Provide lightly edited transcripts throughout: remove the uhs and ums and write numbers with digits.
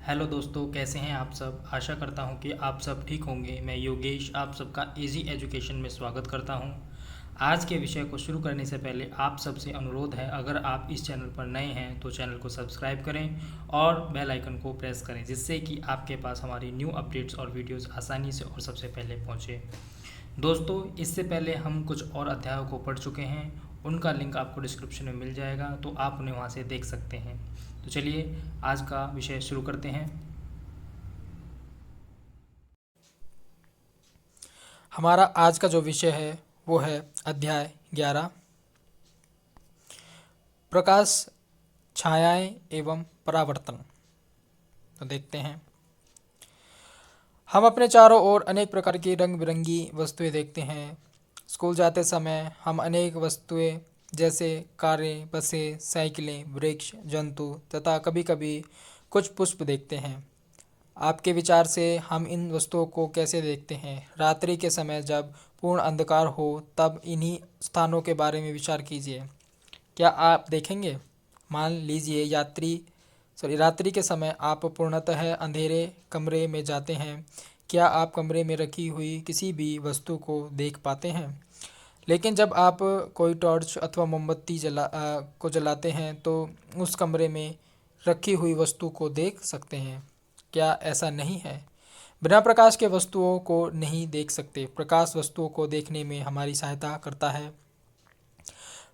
Hello दोस्तों, कैसे हैं आप सब। आशा करता हूं कि आप सब ठीक होंगे। मैं योगेश आप सबका इजी एजुकेशन में स्वागत करता हूं। आज के विषय को शुरू करने से पहले आप सबसे अनुरोध है, अगर आप इस चैनल पर नए हैं तो चैनल को सब्सक्राइब करें और बेल आइकन को प्रेस करें, जिससे कि आपके पास हमारी न्यू अपडेट्स और वीडियोस आसानी से और सबसे पहले पहुंचे। दोस्तों, इससे पहले हम कुछ और अध्यायों को पढ़ चुके हैं, उनका लिंक आपको डिस्क्रिप्शन में मिल जाएगा, तो आप उन्हें वहाँ से देख सकते हैं। तो चलिए आज का विषय शुरू करते हैं। हमारा आज का जो विषय है वो है अध्याय 11, प्रकाश, छायाएं एवं परावर्तन। तो देखते हैं। हम अपने चारों ओर अनेक प्रकार की रंग बिरंगी वस्तुएं देखते हैं। स्कूल जाते समय हम अनेक वस्तुएं जैसे कारें, बसें, साइकिलें, वृक्ष, जंतु तथा कभी कभी कुछ पुष्प देखते हैं। आपके विचार से हम इन वस्तुओं को कैसे देखते हैं? रात्रि के समय जब पूर्ण अंधकार हो तब इन्हीं स्थानों के बारे में विचार कीजिए। क्या आप देखेंगे? मान लीजिए रात्रि के समय आप पूर्णतः अंधेरे कमरे में जाते हैं। क्या आप कमरे में रखी हुई किसी भी वस्तु को देख पाते हैं? लेकिन जब आप कोई टॉर्च अथवा मोमबत्ती को जलाते हैं तो उस कमरे में रखी हुई वस्तु को देख सकते हैं। क्या ऐसा नहीं है? बिना प्रकाश के वस्तुओं को नहीं देख सकते। प्रकाश वस्तुओं को देखने में हमारी सहायता करता है।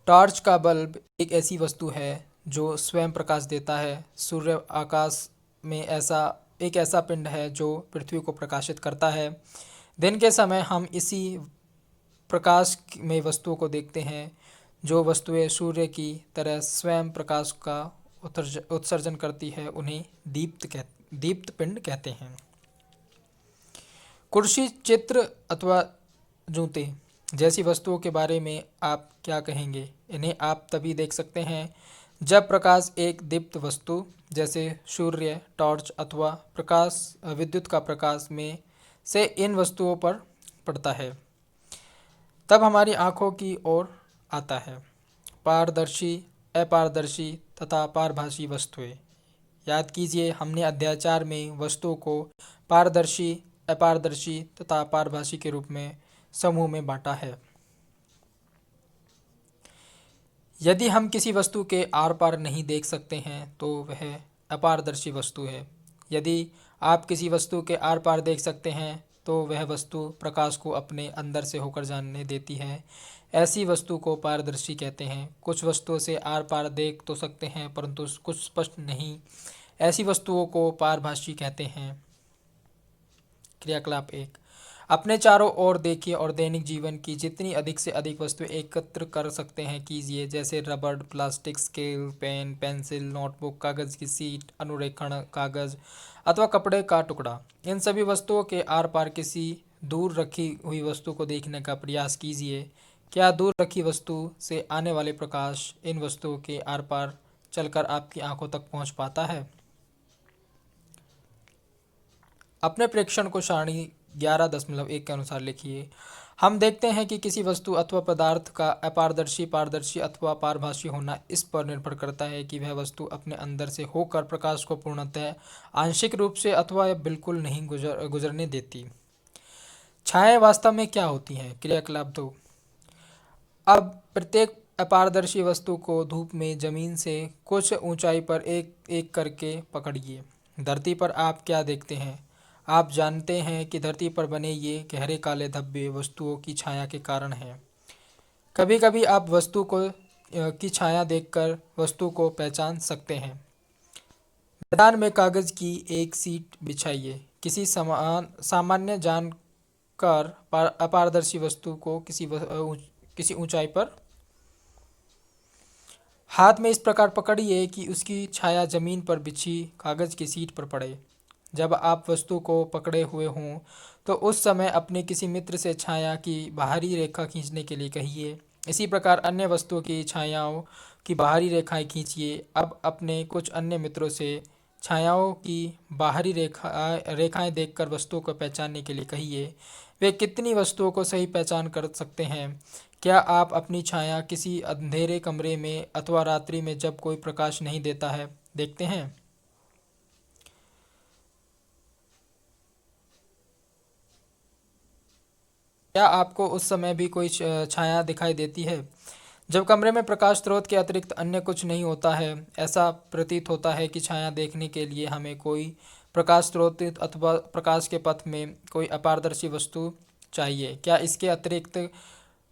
टॉर्च का बल्ब एक ऐसी वस्तु है जो स्वयं प्रकाश देता है। सूर्य आकाश में ऐसा पिंड है जो पृथ्वी को प्रकाशित करता है। दिन के समय हम इसी प्रकाश में वस्तुओं को देखते हैं। जो वस्तुएं सूर्य की तरह स्वयं प्रकाश का उत्सर्जन करती है उन्हें दीप्त पिंड कहते हैं। कुर्सी, चित्र अथवा जूते जैसी वस्तुओं के बारे में आप क्या कहेंगे? इन्हें आप तभी देख सकते हैं जब प्रकाश एक दीप्त वस्तु जैसे सूर्य, टॉर्च अथवा विद्युत का प्रकाश में से इन वस्तुओं पर पड़ता है, तब हमारी आँखों की ओर आता है। पारदर्शी, अपारदर्शी तथा पारभासी वस्तुएं। याद कीजिए, हमने अध्याय 4 में वस्तुओं को पारदर्शी, अपारदर्शी तथा पारभासी के रूप में समूह में बांटा है। यदि हम किसी वस्तु के आर पार नहीं देख सकते हैं तो वह अपारदर्शी वस्तु है। यदि आप किसी वस्तु के आर पार देख सकते हैं तो वह वस्तु प्रकाश को अपने अंदर से होकर जाने देती है। ऐसी वस्तु को पारदर्शी कहते हैं। कुछ वस्तुओं से आर पार देख तो सकते हैं परंतु कुछ स्पष्ट नहीं। ऐसी वस्तुओं को पारभासी कहते हैं। क्रियाकलाप 1, अपने चारों ओर देखिए और दैनिक जीवन की जितनी अधिक से अधिक वस्तुएं एकत्र कर सकते हैं कीजिए, जैसे रबड़, plastic, scale, pen, pencil, notebook, कागज़ की सीट, अनुरेखण कागज़ अथवा कपड़े का टुकड़ा। इन सभी वस्तुओं के आर पार किसी दूर रखी हुई वस्तु को देखने का प्रयास कीजिए। क्या दूर रखी वस्तु से आने वाले प्रकाश इन वस्तुओं के आर पार चलकर आपकी आंखों तक पहुंच पाता है? अपने प्रेक्षण को सारणी 11.1 के अनुसार लिखिए। हम देखते हैं कि किसी वस्तु अथवा पदार्थ का अपारदर्शी, पारदर्शी अथवा पारभासी होना इस पर निर्भर करता है कि वह वस्तु अपने अंदर से होकर प्रकाश को पूर्णतः, आंशिक रूप से अथवा बिल्कुल नहीं गुजरने देती। छायाएं वास्तव में क्या होती हैं? क्रियाकलाप 2, अब प्रत्येक अपारदर्शी वस्तु को धूप में जमीन से कुछ ऊंचाई पर एक एक करके पकड़िए। धरती पर आप क्या देखते हैं? आप जानते हैं कि धरती पर बने ये गहरे काले धब्बे वस्तुओं की छाया के कारण हैं। कभी कभी आप वस्तु की छाया देखकर वस्तु को पहचान सकते हैं। मैदान में कागज की एक सीट बिछाइए। सामान्य जानकर अपारदर्शी वस्तु को किसी ऊंचाई पर हाथ में इस प्रकार पकड़िए कि उसकी छाया जमीन पर बिछी कागज की सीट पर पड़े। जब आप वस्तु को पकड़े हुए हों तो उस समय अपने किसी मित्र से छाया की बाहरी रेखा खींचने के लिए कहिए। इसी प्रकार अन्य वस्तुओं की छायाओं की बाहरी रेखाएं खींचिए। अब अपने कुछ अन्य मित्रों से छायाओं की बाहरी रेखाएं देखकर वस्तुओं को पहचानने के लिए कहिए। वे कितनी वस्तुओं को सही पहचान कर सकते हैं? क्या आप अपनी छाया किसी अंधेरे कमरे में अथवा रात्रि में जब कोई प्रकाश नहीं देता है देखते हैं? क्या आपको उस समय भी कोई छाया दिखाई देती है? जब कमरे में प्रकाश स्रोत के अतिरिक्त अन्य कुछ नहीं होता है, ऐसा प्रतीत होता है कि छाया देखने के लिए हमें कोई प्रकाश स्रोत अथवा प्रकाश के पथ में कोई अपारदर्शी वस्तु चाहिए। क्या इसके अतिरिक्त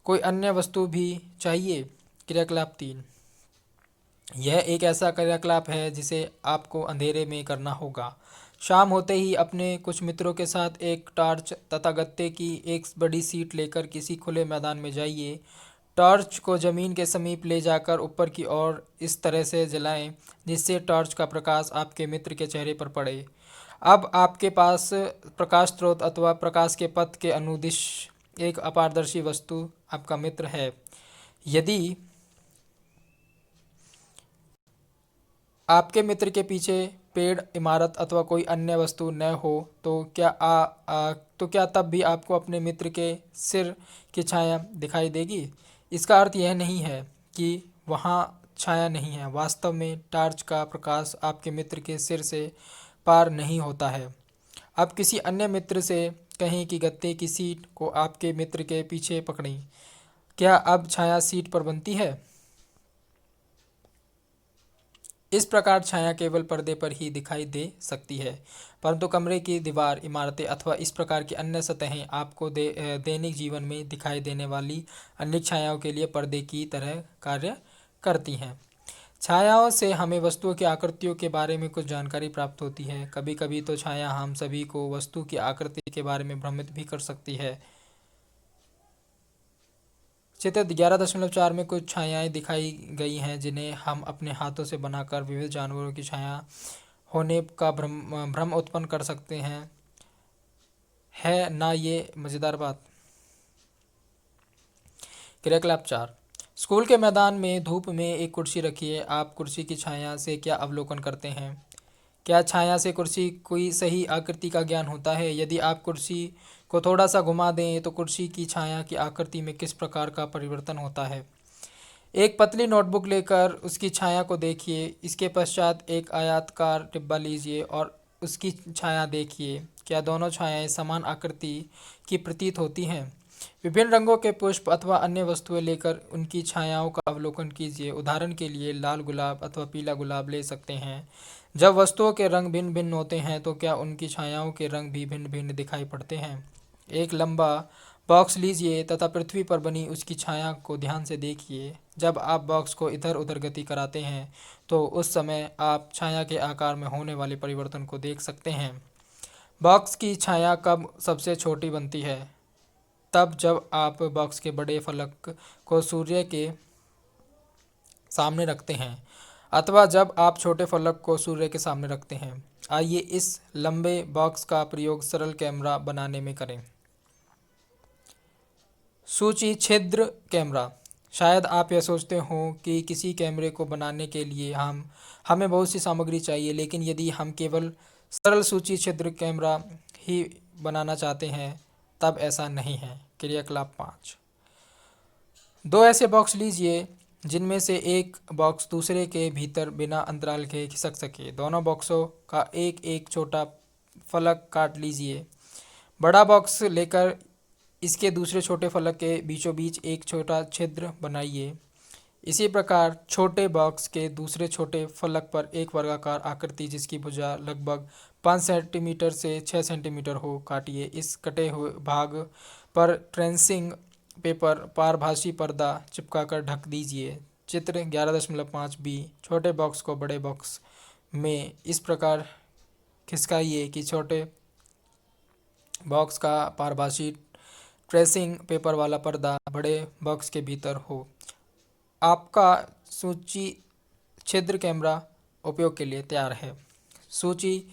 कोई अन्य वस्तु भी चाहिए? क्रियाकलाप 3। यह एक ऐसा क्रियाकलाप है जिसे आपको अंधेरे में करना होगा। शाम होते ही अपने कुछ मित्रों के साथ एक टॉर्च तथा गत्ते की एक बड़ी सीट लेकर किसी खुले मैदान में जाइए। टॉर्च को ज़मीन के समीप ले जाकर ऊपर की ओर इस तरह से जलाएं जिससे टॉर्च का प्रकाश आपके मित्र के चेहरे पर पड़े। अब आपके पास प्रकाश स्रोत अथवा प्रकाश के पथ के अनुदिश एक अपारदर्शी वस्तु आपका मित्र है। यदि आपके मित्र के पीछे पेड़, इमारत अथवा कोई अन्य वस्तु न हो तो क्या तब भी आपको अपने मित्र के सिर की छाया दिखाई देगी? इसका अर्थ यह नहीं है कि वहाँ छाया नहीं है। वास्तव में टॉर्च का प्रकाश आपके मित्र के सिर से पार नहीं होता है। अब किसी अन्य मित्र से कहें कि गत्ते की सीट को आपके मित्र के पीछे पकड़ें। क्या अब छाया सीट पर बनती है? इस प्रकार छाया केवल पर्दे पर ही दिखाई दे सकती है, परंतु कमरे की दीवार, इमारतें अथवा इस प्रकार की अन्य सतहें आपको दैनिक जीवन में दिखाई देने वाली अन्य छायाओं के लिए पर्दे की तरह कार्य करती हैं। छायाओं से हमें वस्तुओं की आकृतियों के बारे में कुछ जानकारी प्राप्त होती है। कभी कभी तो छाया हम सभी को वस्तु की आकृति के बारे में भ्रमित भी कर सकती है। चित्र 11.4 में कुछ छायाएं दिखाई गई हैं जिन्हें हम अपने हाथों से बनाकर विविध जानवरों की छाया होने का भ्रम भ्रम उत्पन्न कर सकते हैं। है ना ये मज़ेदार बात? क्रियाकलाप 4। स्कूल के मैदान में धूप में एक कुर्सी रखिए। आप कुर्सी की छाया से क्या अवलोकन करते हैं? क्या छाया से कुर्सी कोई सही आकृति का ज्ञान होता है? यदि आप कुर्सी को थोड़ा सा घुमा दें तो कुर्सी की छाया की आकृति में किस प्रकार का परिवर्तन होता है? एक पतली नोटबुक लेकर उसकी छाया को देखिए। इसके पश्चात एक आयताकार डिब्बा लीजिए और उसकी छाया देखिए। क्या दोनों छायाएं समान आकृति की प्रतीत होती हैं? विभिन्न रंगों के पुष्प अथवा अन्य वस्तुएं लेकर उनकी छायाओं का अवलोकन कीजिए। उदाहरण के लिए लाल गुलाब अथवा पीला गुलाब ले सकते हैं। जब वस्तुओं के रंग भिन्न भिन्न होते हैं तो क्या उनकी छायाओं के रंग भी भिन्न भिन्न दिखाई पड़ते हैं? एक लंबा बॉक्स लीजिए तथा पृथ्वी पर बनी उसकी छाया को ध्यान से देखिए। जब आप बॉक्स को इधर उधर गति कराते हैं तो उस समय आप छाया के आकार में होने वाले परिवर्तन को देख सकते हैं। बॉक्स की छाया कब सबसे छोटी बनती है? तब जब आप बॉक्स के बड़े फलक को सूर्य के सामने रखते हैं अथवा जब आप छोटे फलक को सूर्य के सामने रखते हैं। आइए इस लंबे बॉक्स का प्रयोग सरल कैमरा बनाने में करें। सूची छिद्र कैमरा। शायद आप यह सोचते हो कि किसी कैमरे को बनाने के लिए हमें बहुत सी सामग्री चाहिए, लेकिन यदि हम केवल सरल सूची छिद्र कैमरा ही बनाना चाहते हैं तब ऐसा नहीं है। क्रियाकलाप 5। दो ऐसे बॉक्स लीजिए जिनमें से एक बॉक्स दूसरे के भीतर बिना अंतराल के खिसक सके। दोनों बॉक्सों का एक एक छोटा फलक काट लीजिए। बड़ा बॉक्स लेकर इसके दूसरे छोटे फलक के बीचों बीच एक छोटा छिद्र बनाइए। इसी प्रकार छोटे बॉक्स के दूसरे छोटे फलक पर एक वर्गाकार आकृति जिसकी भुजा लगभग 5 सेंटीमीटर से 6 सेंटीमीटर हो काटिए। इस कटे हुए भाग पर ट्रेसिंग पेपर पारभासी पर्दा चिपकाकर ढक दीजिए। चित्र 11.5 बी। छोटे बॉक्स को बड़े बॉक्स में इस प्रकार खिसकाइए कि छोटे बॉक्स का पारभासी ट्रेसिंग पेपर वाला पर्दा बड़े बॉक्स के भीतर हो। आपका सूची छिद्र कैमरा उपयोग के लिए तैयार है। सूची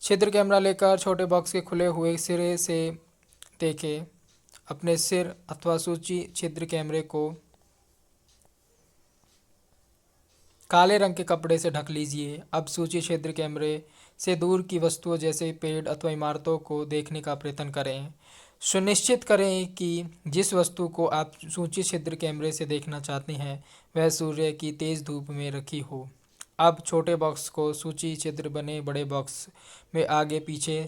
छिद्र कैमरा लेकर छोटे बॉक्स के खुले हुए सिरे से देखें। अपने सिर अथवा सूची छिद्र कैमरे को काले रंग के कपड़े से ढक लीजिए। अब सूची छिद्र कैमरे से दूर की वस्तुओं जैसे पेड़ अथवा इमारतों को देखने का प्रयत्न करें। सुनिश्चित करें कि जिस वस्तु को आप सूची छिद्र कैमरे से देखना चाहते हैं वह सूर्य की तेज़ धूप में रखी हो। अब छोटे बॉक्स को सूची छिद्र बने बड़े बॉक्स में आगे पीछे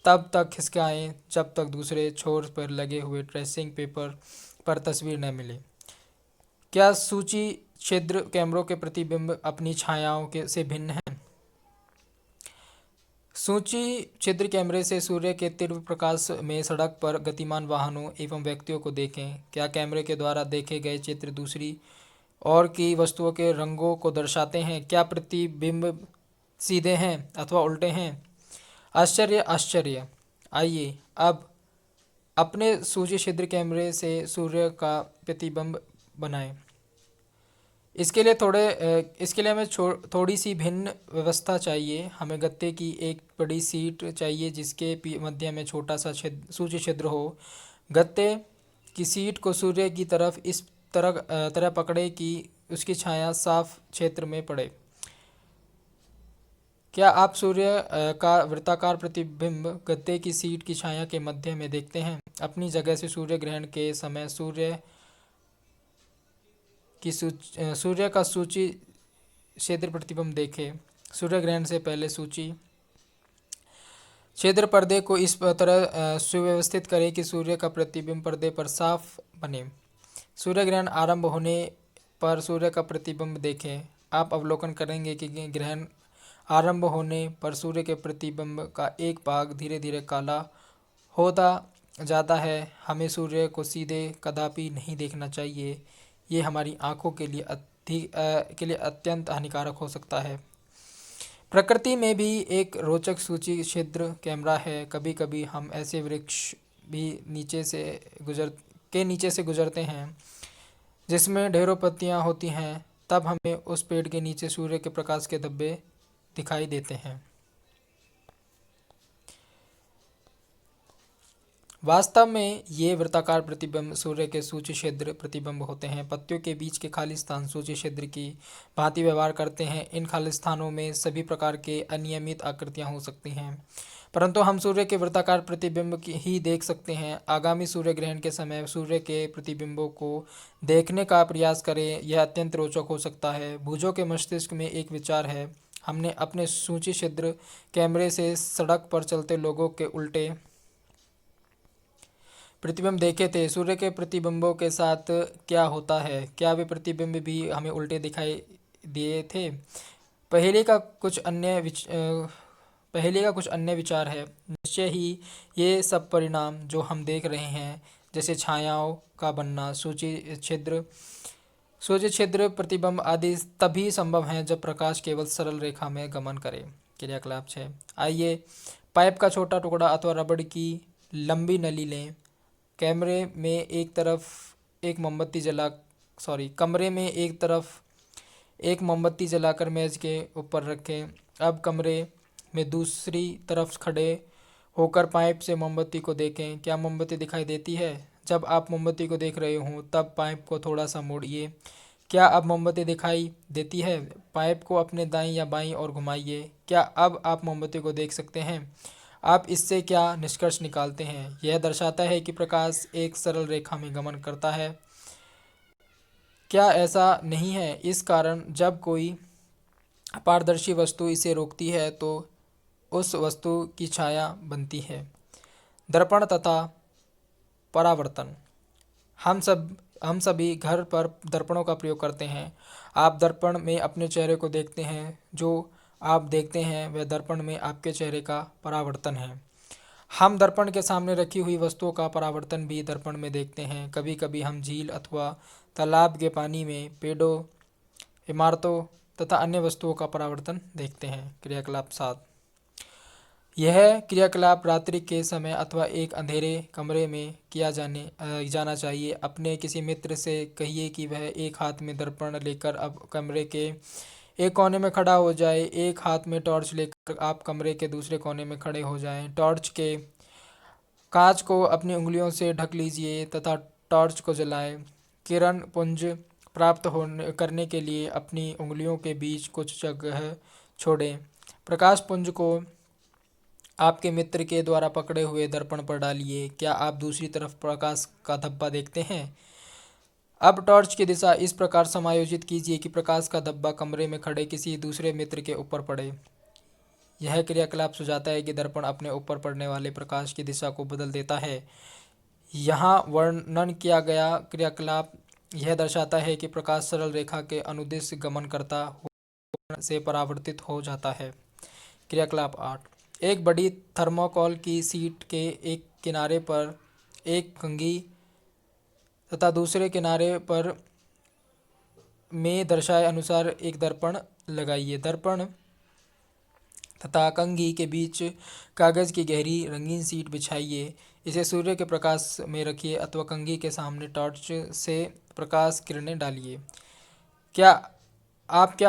तब तक खिसकाएं जब तक दूसरे छोर पर लगे हुए ट्रेसिंग पेपर पर तस्वीर न मिले। क्या सूची छिद्र कैमरों के प्रतिबिंब अपनी छायाओं के से भिन्न है? सूची छिद्र कैमरे से सूर्य के तीव्र प्रकाश में सड़क पर गतिमान वाहनों एवं व्यक्तियों को देखें। क्या कैमरे के द्वारा देखे गए चित्र दूसरी और की वस्तुओं के रंगों को दर्शाते हैं? क्या प्रतिबिंब सीधे हैं अथवा उल्टे हैं? आश्चर्य आश्चर्य। आइए अब अपने सूची छिद्र कैमरे से सूर्य का प्रतिबिंब बनाएं। इसके लिए हमें थोड़ी सी भिन्न व्यवस्था चाहिए। हमें गत्ते की एक बड़ी सीट चाहिए जिसके मध्य में छोटा सा सूची छिद्र हो। गत्ते की सीट को सूर्य की तरफ इस तरह पकड़े कि उसकी छाया साफ क्षेत्र में पड़े। क्या आप सूर्य का वृत्ताकार प्रतिबिंब गत्ते की सीट की छाया के मध्य में देखते हैं? अपनी जगह से सूर्य ग्रहण के समय सूर्य का सूची छिद्र प्रतिबिंब देखें। सूर्य ग्रहण से पहले सूची छिद्र पर्दे को इस तरह सुव्यवस्थित करें कि सूर्य का प्रतिबिंब पर्दे पर साफ बने। सूर्य ग्रहण आरंभ होने पर सूर्य का प्रतिबिंब देखें। आप अवलोकन करेंगे कि ग्रहण आरंभ होने पर सूर्य के प्रतिबिंब का एक भाग धीरे धीरे काला होता जाता है। हमें सूर्य को सीधे कदापि नहीं देखना चाहिए। ये हमारी आँखों के लिए अत्यंत हानिकारक हो सकता है। प्रकृति में भी एक रोचक सूची छिद्र कैमरा है। कभी कभी हम ऐसे वृक्ष भी नीचे से गुजरते हैं जिसमें ढेरों पत्तियां होती हैं। तब हमें उस पेड़ के नीचे सूर्य के प्रकाश के धब्बे दिखाई देते हैं। वास्तव में ये वृत्ताकार प्रतिबिंब सूर्य के सूची छिद्र प्रतिबिंब होते हैं। पत्तियों के बीच के खाली स्थान सूची छिद्र की भांति व्यवहार करते हैं। इन खाली स्थानों में सभी प्रकार के अनियमित आकृतियां हो सकती हैं, परंतु हम सूर्य के वृत्ताकार प्रतिबिंब ही देख सकते हैं। आगामी सूर्य ग्रहण के समय सूर्य के प्रतिबिंबों को देखने का प्रयास करें। यह अत्यंत रोचक हो सकता है। भुजों के मस्तिष्क में एक विचार है। हमने अपने सूची छिद्र कैमरे से सड़क पर चलते लोगों के उल्टे प्रतिबिंब देखे थे। सूर्य के प्रतिबिंबों के साथ क्या होता है? क्या वे प्रतिबिंब भी हमें उल्टे दिखाई दिए थे? पहेली का कुछ अन्य विचार है। निश्चय ही ये सब परिणाम जो हम देख रहे हैं, जैसे छायाओं का बनना, सूर्य छिद्र प्रतिबिंब आदि तभी संभव हैं जब प्रकाश केवल सरल रेखा में गमन करे। क्रियाकलाप 6। आइए पाइप का छोटा टुकड़ा अथवा रबड़ की लंबी नली लें। कमरे में एक तरफ एक मोमबत्ती जलाकर मेज के ऊपर रखें। अब कमरे में दूसरी तरफ खड़े होकर पाइप से मोमबत्ती को देखें। क्या मोमबत्ती दिखाई देती है? जब आप मोमबत्ती को देख रहे हों तब पाइप को थोड़ा सा मोड़िए। क्या अब मोमबत्ती दिखाई देती है? पाइप को अपने दाईं या बाईं ओर घुमाइए। क्या अब आप मोमबत्ती को देख सकते हैं? आप इससे क्या निष्कर्ष निकालते हैं? यह दर्शाता है कि प्रकाश एक सरल रेखा में गमन करता है। क्या ऐसा नहीं है? इस कारण जब कोई अपारदर्शी वस्तु इसे रोकती है तो उस वस्तु की छाया बनती है। दर्पण तथा परावर्तन। हम सभी घर पर दर्पणों का प्रयोग करते हैं। आप दर्पण में अपने चेहरे को देखते हैं। जो आप देखते हैं वह दर्पण में आपके चेहरे का परावर्तन है। हम दर्पण के सामने रखी हुई वस्तुओं का परावर्तन भी दर्पण में देखते हैं। कभी कभी हम झील अथवा तालाब के पानी में पेड़ों, इमारतों तथा अन्य वस्तुओं का परावर्तन देखते हैं। क्रियाकलाप 7। यह क्रियाकलाप रात्रि के समय अथवा एक अंधेरे कमरे में किया जाना चाहिए। अपने किसी मित्र से कहिए कि वह एक हाथ में दर्पण लेकर अब कमरे के एक कोने में खड़ा हो जाए। एक हाथ में टॉर्च लेकर आप कमरे के दूसरे कोने में खड़े हो जाएं। टॉर्च के कांच को अपनी उंगलियों से ढक लीजिए तथा टॉर्च को जलाएं। किरण पुंज प्राप्त करने के लिए अपनी उंगलियों के बीच कुछ जगह छोड़ें। प्रकाश पुंज को आपके मित्र के द्वारा पकड़े हुए दर्पण पर डालिए। क्या आप दूसरी तरफ प्रकाश का धब्बा देखते हैं? अब टॉर्च की दिशा इस प्रकार समायोजित कीजिए कि प्रकाश का धब्बा कमरे में खड़े किसी दूसरे मित्र के ऊपर पड़े। यह क्रियाकलाप सुझाता है कि दर्पण अपने ऊपर पड़ने वाले प्रकाश की दिशा को बदल देता है। यहाँ वर्णन किया गया क्रियाकलाप यह दर्शाता है कि प्रकाश सरल रेखा के अनुदिश गमन करता हुआ से परावर्तित हो जाता है। क्रियाकलाप 8। एक बड़ी थर्मोकोल की शीट के एक किनारे पर एक कंघी तथा दूसरे किनारे पर में दर्शाए अनुसार एक दर्पण लगाइए। दर्पण तथा कंघी के बीच कागज की गहरी रंगीन शीट बिछाइए। इसे सूर्य के प्रकाश में रखिए अथवा कंघी के सामने टॉर्च से प्रकाश किरणें डालिए। क्या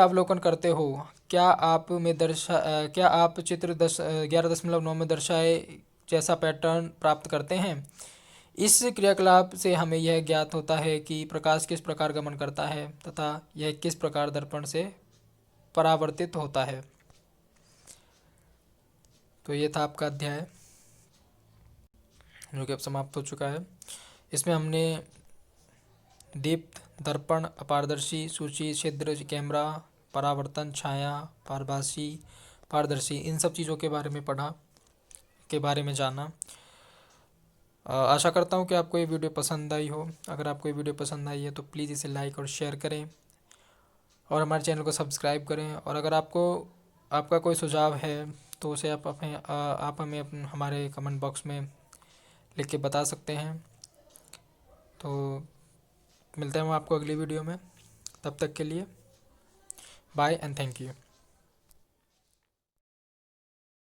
अवलोकन करते हो? क्या आप चित्र 11.9 में दर्शाए जैसा पैटर्न प्राप्त करते हैं? इस क्रियाकलाप से हमें यह ज्ञात होता है कि प्रकाश किस प्रकार गमन करता है तथा यह किस प्रकार दर्पण से परावर्तित होता है। तो ये था आपका अध्याय जो कि अब समाप्त हो चुका है। इसमें हमने दीप्त, दर्पण, अपारदर्शी, सूची, छिद्र, कैमरा, परावर्तन, छाया, पारभासी, पारदर्शी, इन सब चीज़ों के बारे में पढ़ा, के बारे में जाना। आशा करता हूँ कि आपको ये वीडियो पसंद आई हो। अगर आपको ये वीडियो पसंद आई है तो प्लीज़ इसे लाइक और शेयर करें और हमारे चैनल को सब्सक्राइब करें। और अगर आपका कोई सुझाव है तो उसे आप हमें हमारे कमेंट बॉक्स में लिख के बता सकते हैं। तो मिलते हैं हम आपको अगली वीडियो में। तब तक के लिए बाय एंड थैंक यू।